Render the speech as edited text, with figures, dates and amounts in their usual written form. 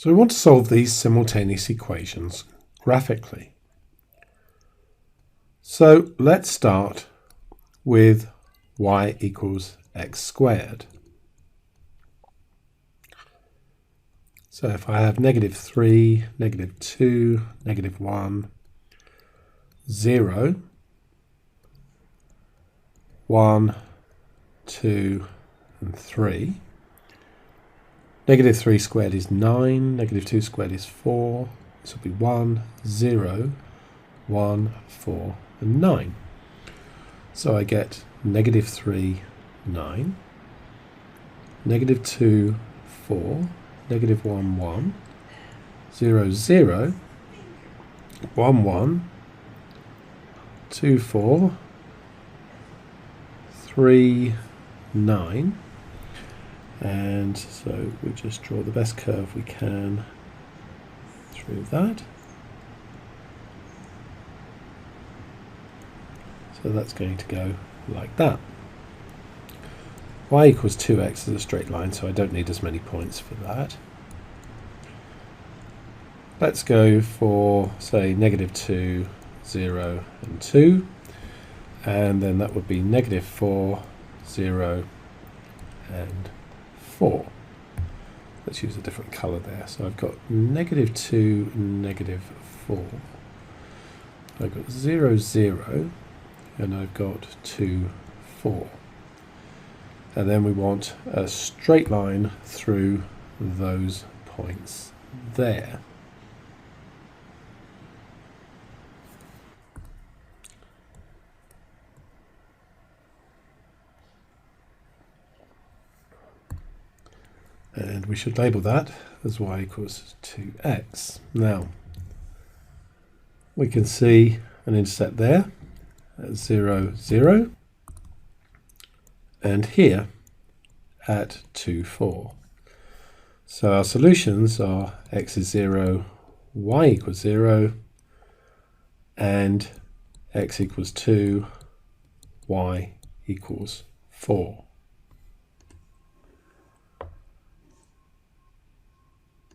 So we want to solve these simultaneous equations graphically. So let's start with y equals x squared. So if I have -3, -2, -1, 0, 1, 2, and 3. -3 squared is 9, -2 squared is 4. This will be 1, 0, 1, 4, and 9. So I get -3, 9, -2, 4, -1, 1, 0, 0, 1, 1, 2, 4, 3, 9. And so we just draw the best curve we can through that. So that's going to go like that. Y equals 2x is a straight line, so I don't need as many points for that. Let's go for, say, -2, 0, and 2. And then that would be -4, 0, and 4. Let's use a different colour there. So I've got -2, -4. I've got 0, 0, and I've got 2, 4. And then we want a straight line through those points there. And we should label that as y equals 2x. Now, we can see an intercept there at 0, 0, and here at 2, 4. So our solutions are x is 0, y equals 0, and x equals 2, y equals 4.